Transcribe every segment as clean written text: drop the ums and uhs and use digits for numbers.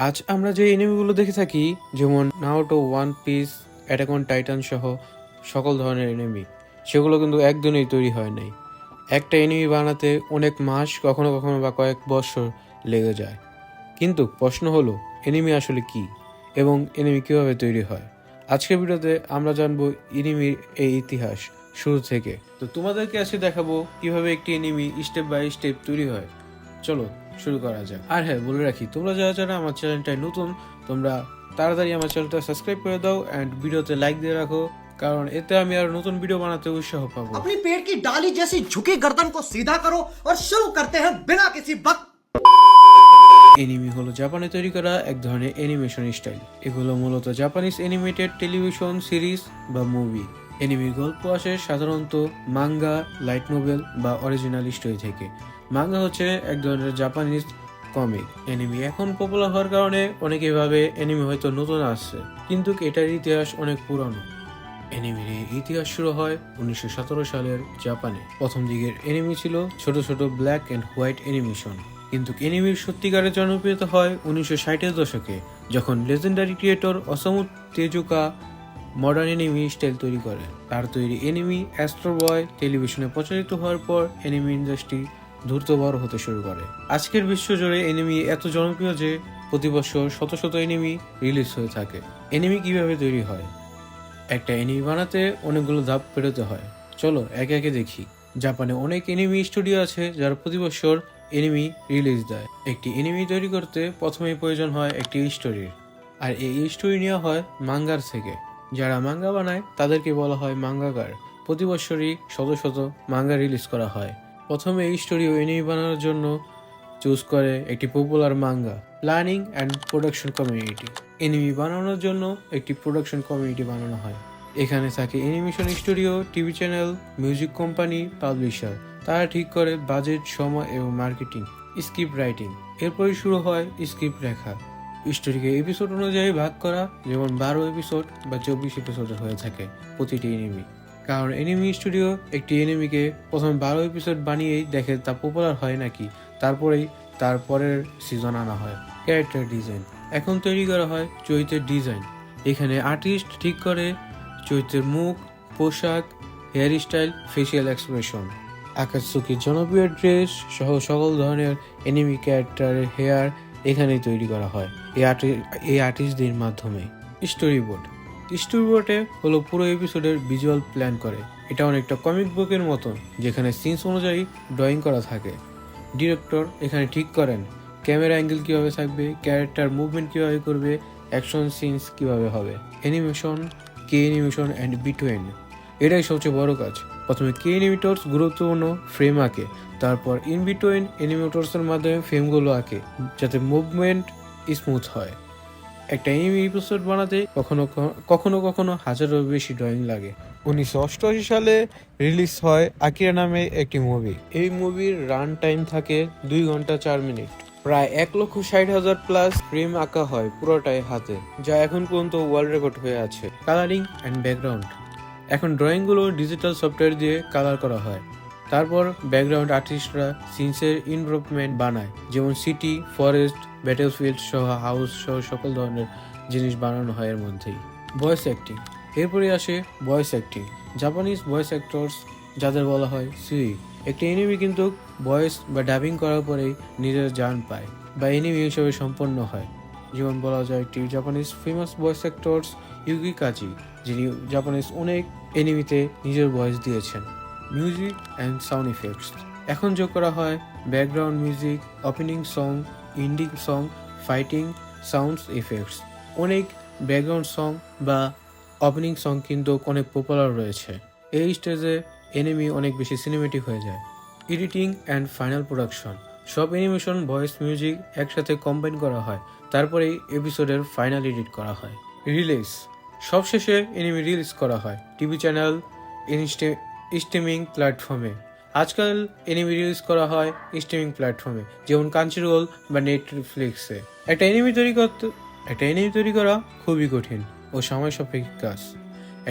আজ আমরা যে এনিমেগুলো দেখে থাকি, যেমন Naruto, one piece, attack on Titan সহ সকল ধরনের এনিমি, সেগুলো কিন্তু একদিনেই তৈরি হয় নাই। একটা এনিমি বানাতে অনেক মাস, কখনো কখনো বা কয়েক বছর লেগে যায়। কিন্তু প্রশ্ন হলো, এনিমি আসলে কি এবং এনিমি কিভাবে তৈরি হয়? আজকের ভিডিওতে আমরা জানবো এনিমির এই ইতিহাস শুরু থেকে। তো তোমাদেরকে আজকে দেখাবো কিভাবে একটি এনিমি স্টেপ বাই স্টেপ তৈরি হয়। চলো শুরু করা যাক। আর হ্যাঁ, বলে রাখি, তোমরা যারা যারা আমার চ্যানেলটায় নতুন, তোমরা তাড়াতাড়ি আমার চ্যানেলটা সাবস্ক্রাইব করে দাও এন্ড ভিডিওতে লাইক দিয়ে রাখো, কারণ এতে আমি আর নতুন ভিডিও বানাতে উৎসাহ পাবো। अपनी पेट की डाली जैसी झुकी गर्दन को सीधा करो और शुरू करते हैं बिना किसी बक। এনিমি হলো জাপানে তৈরি করা এক ধরনের অ্যানিমেশন স্টাইল। এগুলো মূলত জাপানিজ অ্যানিমেটেড টেলিভিশন সিরিজ বা মুভি। এনিমির গল্প আসে সাধারণত মাঙ্গা, লাইট নোভেল বা অরিজিনাল স্টোরি থেকে। মাঙ্গা হচ্ছে এক ধরনের জাপানিজ কমিক। এনিমি এখন পপুলার হওয়ার কারণে অনেকে ভাবে এনিমি হয়তো নতুন আসছে, কিন্তু এটার ইতিহাস অনেক পুরানো। এনিমির এই ইতিহাস শুরু হয় 1917 সালের জাপানে। প্রথম দিকের এনিমি ছিল ছোট ছোট ব্ল্যাক এন্ড হোয়াইট অ্যানিমেশন, কিন্তু এনিমির সত্যিকারের জনপ্রিয়তা হয় 1960-এর দশকে, যখন legendary creator Osamu Tezuka modern anime style তৈরি করে। তার তৈরি এনিমি অ্যাস্ট্রো বয় টেলিভিশনে প্রচারিত হওয়ার পর এনিমি ইন্ডাস্ট্রি দ্রুত বড় হতে শুরু করে। আজকের বিশ্বজুড়ে এনিমি এত জনপ্রিয় যে প্রতি বছর শত শত এনিমি রিলিজ হয়ে থাকে। এনিমি কিভাবে তৈরি হয়? একটা এনিমি বানাতে অনেকগুলো ধাপ পেরোতে হয়। চলো একে একে দেখি। জাপানে অনেক এনিমি স্টুডিও আছে যারা প্রতি বছর এনিমি রিলিজ দেয়। একটি এনিমি তৈরি করতে প্রথমেই প্রয়োজন হয় একটি স্টোরির, আর এই স্টোরি নেওয়া হয় মাঙ্গার থেকে। যারা মাঙ্গা বানায় তাদেরকে বলা হয় মাঙ্গাকার। প্রতি বছরই শত শত মাঙ্গা রিলিজ করা হয়। প্রথমে এই স্টোরি ও এনিমি বানানোর জন্য চুজ করে একটি popular manga. Planning and production community. Anime বানানোর জন্য একটি প্রোডাকশন কমিউনিটি বানানো হয়। এখানে থাকে animation studio, TV channel, music company, publisher. তারা ঠিক করে বাজেট, সময় এবং মার্কেটিং। Script writing. এরপরই শুরু হয় স্ক্রিপ্ট লেখা। স্টোরিকে এপিসোড অনুযায়ী ভাগ করা, যেমন 12 এপিসোড বা 24 এপিসোডের হয়ে থাকে প্রতিটি এনিমি। কারণ এনিমি স্টুডিও একটি এনিমিকে প্রথম 12 এপিসোড বানিয়েই দেখে তা পপুলার হয় নাকি, তারপরেই তার পরের সিজন আনা হয়। Character design. এখন তৈরি করা হয় চরিত্রের ডিজাইন। এখানে আর্টিস্ট ঠিক করে চরিত্রের মুখ, পোশাক, হেয়ার স্টাইল, ফেসিয়াল এক্সপ্রেশন। আকাতসুকির জনপ্রিয় ড্রেস সহ সকল ধরনের এনিমি ক্যারেক্টারের হেয়ার এখানেই তৈরি করা হয় এই আর্টিস্টদের মাধ্যমে। Story board. স্টোরি বোর্ডে হলো পুরো এপিসোডের ভিজুয়াল প্ল্যান করে। এটা অনেকটা কমিক বুকের মতো, যেখানে সিনস অনুযায়ী ড্রয়িং করা থাকে। ডিরেক্টর এখানে ঠিক করেন ক্যামেরা অ্যাঙ্গেল কিভাবে থাকবে, ক্যারেক্টার মুভমেন্ট কিভাবে করবে, অ্যাকশন সিনস কিভাবে হবে। Animation, K animation and between. এটাই সবচেয়ে বড় কাজ। প্রথমে কে অ্যানিমেটরস গুরুত্বপূর্ণ ফ্রেম আঁকে, তারপর ইন বিটুইন অ্যানিমেটরসের মাধ্যমে ফ্রেমগুলো আঁকে যাতে মুভমেন্ট স্মুথ হয়। একটা এনিমি এপিসোড বানাতে কখনো কখনো কখনো হাজারেরও বেশি ড্রয়িং লাগে। 1988 সালে রিলিজ হয় আকিরা নামে একটি মুভি। এই মুভির রান টাইম থাকে 2 ঘন্টা 4 মিনিট। প্রায় 1,60,000 প্লাস ফ্রেম আঁকা হয় পুরোটাই হাতে, যা এখন পর্যন্ত ওয়ার্ল্ড রেকর্ড হয়ে আছে। Colouring and background. এখন ড্রয়িংগুলো ডিজিটাল সফটওয়্যার দিয়ে কালার করা হয়। তারপর ব্যাকগ্রাউন্ড আর্টিস্টরা সিনসের ইনভলভমেন্ট বানায়, যেমন সিটি, ফরেস্ট, ব্যাটেলফিল্ড সহ হাউস সহ সকল ধরনের জিনিস বানানো হয় এর মধ্যেই। Voice acting. এরপরে আসে voice acting. Japanese voice actors, যাদের বলা হয় সুই। একটি এনিমি কিন্তু ভয়েস বা ডাবিং করার পরেই নিজের জান পায় বা এনিমি হিসেবে সম্পন্ন হয়। যেমন বলা যায় একটি Japanese famous voice actors Yuki Kaji, যিনি জাপানিজ অনেক এনিমিতে নিজের ভয়েস দিয়েছেন। Music and sound effects. এখন যোগ করা হয় background music, opening song, ending song, fighting sounds effects. অনেক ব্যাকগ্রাউন্ড সং বা ওপেনিং সং কিন্তু অনেক পপুলার রয়েছে। এই স্টেজে এনিমি অনেক বেশি সিনেমেটিক হয়ে যায়। Editing and final production. সব অ্যানিমেশন, ভয়েস, মিউজিক একসাথে কম্বাইন করা হয়, তারপরেই এপিসোডের ফাইনাল এডিট করা হয়। রিলিজ। সবশেষে এনিমি রিলিজ করা হয় টিভি চ্যানেল, স্ট্রিমিং প্ল্যাটফর্মে। আজকাল এনিমি রিলিজ করা হয় স্ট্রিমিং প্ল্যাটফর্মে, যেমন কাঞ্চিরোল বা নেটফ্লিক্সে। একটা এনিমি তৈরি করা খুবই কঠিন ও সময় সাপেক্ষ কাজ।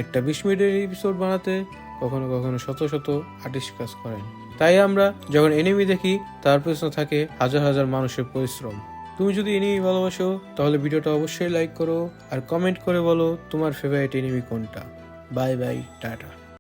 একটা 20 মিনিটের এপিসোড বানাতে কখনো কখনো শত শত আর্টিস্ট কাজ করেন। তাই আমরা যখন এনিমি দেখি, তার পেছনে থাকে হাজার হাজার মানুষের পরিশ্রম। তুমি যদি এনিমি ভালোবাসো তাহলে ভিডিওটা অবশ্যই লাইক করো আর কমেন্ট করে বলো তোমার ফেভারিট এনিমি কোনটা। Bye bye, tata.